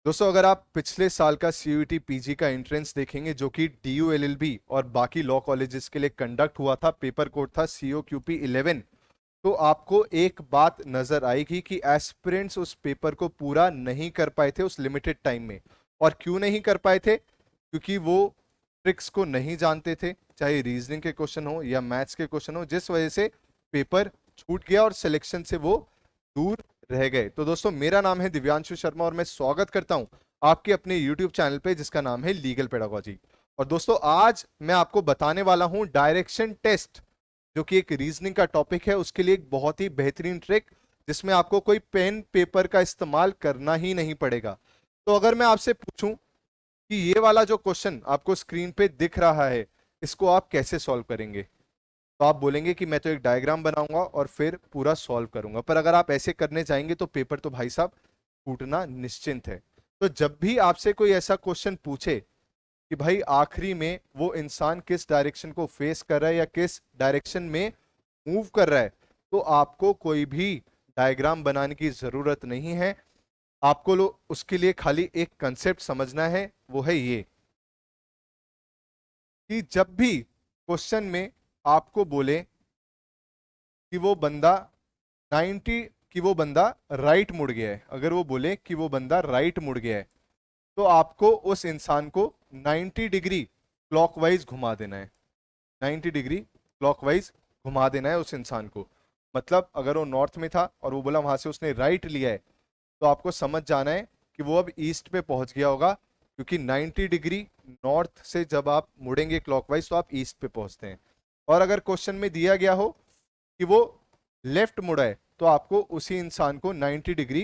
दोस्तों, अगर आप पिछले साल का सीयूईटी पीजी का एंट्रेंस देखेंगे जो कि डीयू एलएलबी और बाकी लॉ कॉलेजेस के लिए कंडक्ट हुआ था, पेपर कोड था सीओक्यूपी 11। तो आपको एक बात नजर आएगी कि एस्पिरेंट्स उस पेपर को पूरा नहीं कर पाए थे उस लिमिटेड टाइम में। और क्यों नहीं कर पाए थे? क्योंकि वो ट्रिक्स को नहीं जानते थे, चाहे रीजनिंग के क्वेश्चन हो या मैथ्स के क्वेश्चन हो, जिस वजह से पेपर छूट गया और सिलेक्शन से वो दूर रह गए। तो दोस्तों, मेरा नाम है दिव्यांशु शर्मा और मैं स्वागत करता हूं आपके अपने यूट्यूब चैनल पे जिसका नाम है लीगल पेडागोजी। और दोस्तों, आज मैं आपको बताने वाला हूं डायरेक्शन टेस्ट, जो कि एक रीजनिंग का टॉपिक है, उसके लिए एक बहुत ही बेहतरीन ट्रिक जिसमें आपको कोई पेन पेपर का इस्तेमाल करना ही नहीं पड़ेगा। तो अगर मैं आपसे पूछूं कि ये वाला जो क्वेश्चन आपको स्क्रीन पे दिख रहा है, इसको आप कैसे सॉल्व करेंगे, तो आप बोलेंगे कि मैं तो एक डायग्राम बनाऊंगा और फिर पूरा सॉल्व करूंगा। पर अगर आप ऐसे करने जाएंगे तो पेपर तो भाई साहब फूटना निश्चिंत है। तो जब भी आपसे कोई ऐसा क्वेश्चन पूछे कि भाई आखिरी में वो इंसान किस डायरेक्शन को फेस कर रहा है या किस डायरेक्शन में मूव कर रहा है, तो आपको कोई भी डायग्राम बनाने की जरूरत नहीं है। आपको उसके लिए खाली एक कंसेप्ट समझना है, वो है ये कि जब भी क्वेश्चन में आपको बोले कि वो बंदा 90 कि वो बंदा राइट मुड़ गया है, अगर वो बोले कि वो बंदा राइट मुड़ गया है, तो आपको उस इंसान को 90 डिग्री क्लॉकवाइज घुमा देना है। 90 डिग्री क्लॉकवाइज घुमा देना है उस इंसान को। मतलब अगर वो नॉर्थ में था और वो बोला वहां से उसने राइट लिया है, तो आपको समझ जाना है कि वो अब ईस्ट पे पहुंच गया होगा, क्योंकि 90 डिग्री नॉर्थ से जब आप मुड़ेंगे क्लॉकवाइज तो आप ईस्ट पे पहुंचते हैं। और अगर क्वेश्चन में दिया गया हो कि वो लेफ्ट मुड़ा है, तो आपको उसी इंसान को 90 डिग्री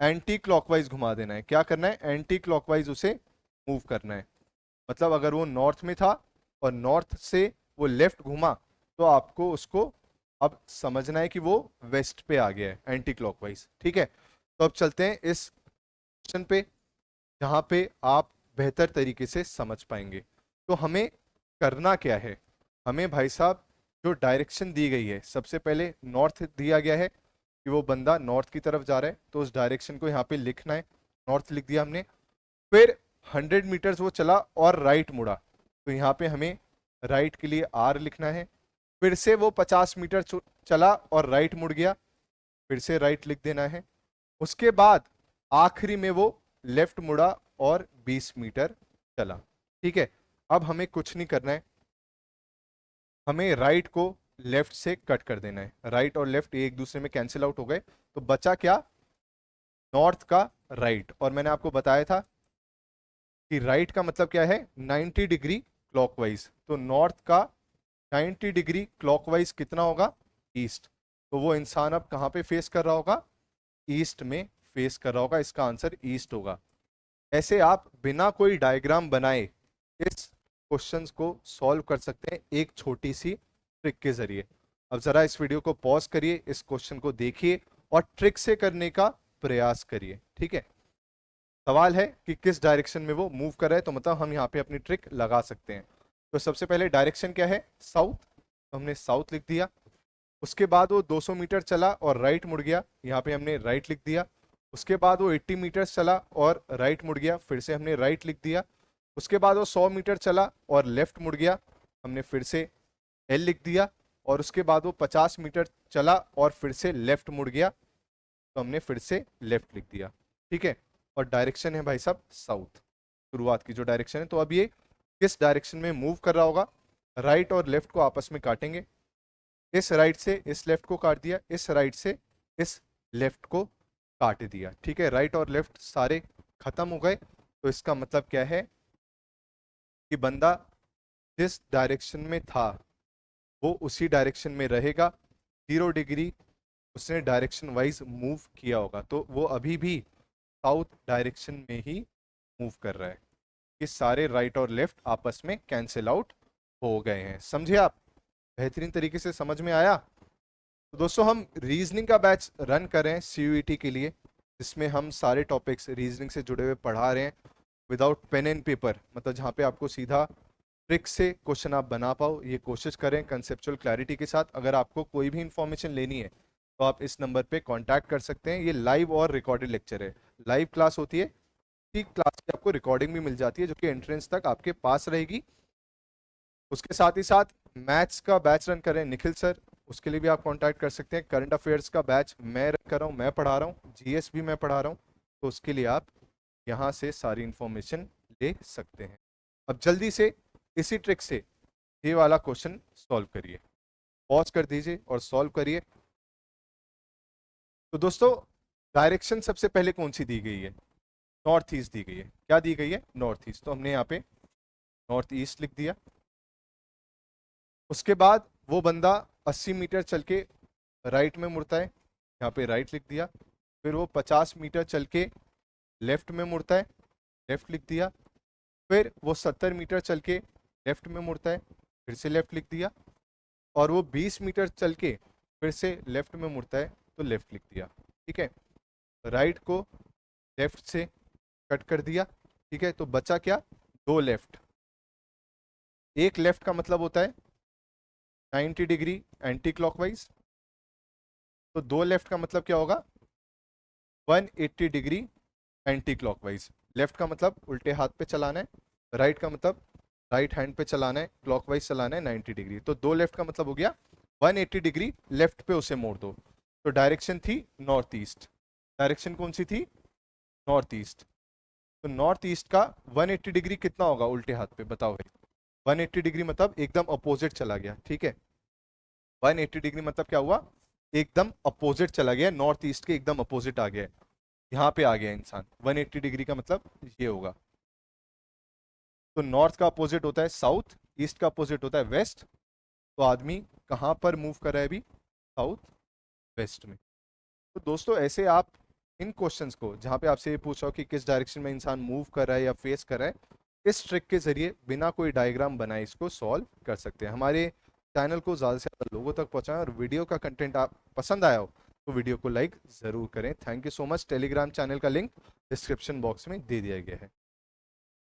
एंटी क्लॉकवाइज घुमा देना है। क्या करना है? एंटी क्लॉकवाइज उसे मूव करना है। मतलब अगर वो नॉर्थ में था और नॉर्थ से वो लेफ्ट घुमा, तो आपको उसको अब समझना है कि वो वेस्ट पे आ गया है एंटी क्लॉकवाइज। ठीक है, तो अब चलते हैं इस क्वेश्चन पे जहां पे आप बेहतर तरीके से समझ पाएंगे। तो हमें करना क्या है? हमें भाई साहब जो डायरेक्शन दी गई है, सबसे पहले नॉर्थ दिया गया है कि वो बंदा नॉर्थ की तरफ जा रहा है, तो उस डायरेक्शन को यहाँ पे लिखना है। नॉर्थ लिख दिया हमने। फिर 100 मीटर्स वो चला और राइट मुड़ा, तो यहाँ पे हमें राइट के लिए आर लिखना है। फिर से वो 50 मीटर चला और राइट मुड़ गया, फिर से राइट लिख देना है। उसके बाद आखिरी में वो लेफ्ट मुड़ा और 20 मीटर चला। ठीक है, अब हमें कुछ नहीं करना है, हमें राइट को लेफ्ट से कट कर देना है। राइट और लेफ्ट एक दूसरे में कैंसिल आउट हो गए, तो बचा क्या? नॉर्थ का राइट। और मैंने आपको बताया था कि राइट का मतलब क्या है? 90 डिग्री क्लॉकवाइज। तो नॉर्थ का 90 डिग्री क्लॉकवाइज कितना होगा? ईस्ट। तो वो इंसान अब कहां पे फेस कर रहा होगा? ईस्ट में फेस कर रहा होगा। इसका आंसर ईस्ट होगा। ऐसे आप बिना कोई डायग्राम बनाए इस क्वेश्चंस को सॉल्व कर सकते हैं एक छोटी सी ट्रिक के जरिए। अब जरा इस वीडियो को पॉज करिए, इस क्वेश्चन को देखिए और ट्रिक से करने का प्रयास करिए। ठीक है, सवाल है कि किस डायरेक्शन में वो मूव कर रहा है, तो मतलब हम यहाँ पे अपनी ट्रिक लगा सकते हैं। तो सबसे पहले डायरेक्शन क्या है? साउथ, तो हमने साउथ लिख दिया। उसके बाद वो 200 मीटर चला और राइट मुड़ गया, यहाँ पे हमने राइट लिख दिया। उसके बाद वो 80 मीटर चला और राइट मुड़ गया, फिर से हमने राइट लिख दिया। उसके बाद वो 100 मीटर चला और लेफ्ट मुड़ गया, हमने फिर से एल लिख दिया। और उसके बाद वो 50 मीटर चला और फिर से लेफ्ट मुड़ गया, तो हमने फिर से लेफ्ट लिख दिया। ठीक है, और डायरेक्शन है भाई साहब साउथ, शुरुआत की जो डायरेक्शन है। तो अब ये किस डायरेक्शन में मूव कर रहा होगा? राइट और लेफ्ट को आपस में काटेंगे। इस राइट से इस लेफ्ट को काट दिया, इस राइट से इस लेफ्ट को काट दिया। ठीक है, राइट और लेफ्ट सारे खत्म हो गए। तो इसका मतलब क्या है कि बंदा जिस डायरेक्शन में था वो उसी डायरेक्शन में रहेगा। 0 डिग्री उसने डायरेक्शन वाइज मूव किया होगा, तो वो अभी भी साउथ डायरेक्शन में ही मूव कर रहा है। ये सारे राइट और लेफ्ट आपस में कैंसिल आउट हो गए हैं। समझे आप? बेहतरीन तरीके से समझ में आया? तो दोस्तों, हम रीजनिंग का बैच रन कर रहे हैं सीयूईटी के लिए, जिसमें हम सारे टॉपिक्स रीजनिंग से जुड़े हुए पढ़ा रहे हैं विदाउट पेन एंड पेपर। मतलब जहाँ पे आपको सीधा ट्रिक से क्वेश्चन आप बना पाओ, ये कोशिश करें कंसेप्चुअल क्लैरिटी के साथ। अगर आपको कोई भी इंफॉर्मेशन लेनी है तो आप इस नंबर पे कांटेक्ट कर सकते हैं। ये लाइव और रिकॉर्डेड लेक्चर है, लाइव क्लास होती है की क्लास की आपको रिकॉर्डिंग भी मिल जाती है, जो कि एंट्रेंस तक आपके पास रहेगी। उसके साथ ही साथ मैथ्स का बैच रन करें निखिल सर, उसके लिए भी आप कांटेक्ट कर सकते हैं। करंट अफेयर्स का बैच मैं रन कर रहा हूँ, मैं पढ़ा रहा हूँ, जीएस भी मैं पढ़ा रहा हूँ, तो उसके लिए आप यहाँ से सारी इंफॉर्मेशन ले सकते हैं। अब जल्दी से इसी ट्रिक से ये वाला क्वेश्चन सॉल्व करिए, पॉज कर दीजिए और सॉल्व करिए। तो दोस्तों डायरेक्शन सबसे पहले कौन सी दी गई है? नॉर्थ ईस्ट दी गई है। क्या दी गई है? North east. तो हमने यहाँ पे नॉर्थ ईस्ट लिख दिया। उसके बाद वो बंदा 80 मीटर चल के राइट में मुड़ता है, यहाँ पे राइट लिख दिया। फिर वो 50 मीटर चल के लेफ्ट में मुड़ता है, लेफ्ट लिख दिया। फिर वो 70 मीटर चल के लेफ्ट में मुड़ता है, फिर से लेफ्ट लिख दिया। और वो 20 मीटर चल के फिर से लेफ्ट में मुड़ता है, तो लेफ्ट लिख दिया। ठीक है, राइट को लेफ्ट से कट कर दिया। ठीक है, तो बचा क्या? दो लेफ्ट। एक लेफ्ट का मतलब होता है 90 डिग्री एंटी क्लॉकवाइज, तो दो लेफ्ट का मतलब क्या होगा? 180 डिग्री एंटी क्लॉकवाइज। लेफ्ट का मतलब उल्टे हाथ पे चलाना है, राइट का मतलब राइट हैंड पे चलाना है, क्लॉकवाइज चलाना है 90 डिग्री। तो दो लेफ्ट का मतलब हो गया 180 डिग्री लेफ्ट पे उसे मोड़ दो। तो डायरेक्शन थी नॉर्थ ईस्ट। डायरेक्शन कौन सी थी? North east. तो नॉर्थ ईस्ट का 180 डिग्री कितना होगा उल्टे हाथ पे? बताओ भाई। 180 डिग्री मतलब एकदम अपोजिट चला गया। ठीक है, 180 डिग्री मतलब क्या हुआ? एकदम अपोजिट चला गया, नॉर्थ ईस्ट के एकदम अपोजिट आ गया, यहाँ पे आ गया इंसान। 180 डिग्री का मतलब ये होगा। तो नॉर्थ का अपोजिट होता है साउथ, ईस्ट का अपोजिट होता है वेस्ट। तो आदमी कहाँ पर मूव कर रहा है अभी? साउथ वेस्ट में। तो दोस्तों ऐसे आप इन क्वेश्चंस को, जहाँ पे आपसे ये पूछा हो कि किस डायरेक्शन में इंसान मूव कर रहा है या फेस कर रहा है, इस ट्रिक के जरिए बिना कोई डायग्राम बनाए इसको सॉल्व कर सकते हैं। हमारे चैनल को ज़्यादा से ज़्यादा लोगों तक पहुँचाएं, और वीडियो का कंटेंट आप पसंद आया हो तो वीडियो को लाइक ज़रूर करें। Thank you so much. Telegram channel का लिंक डिस्क्रिप्शन बॉक्स में दे दिया गया है।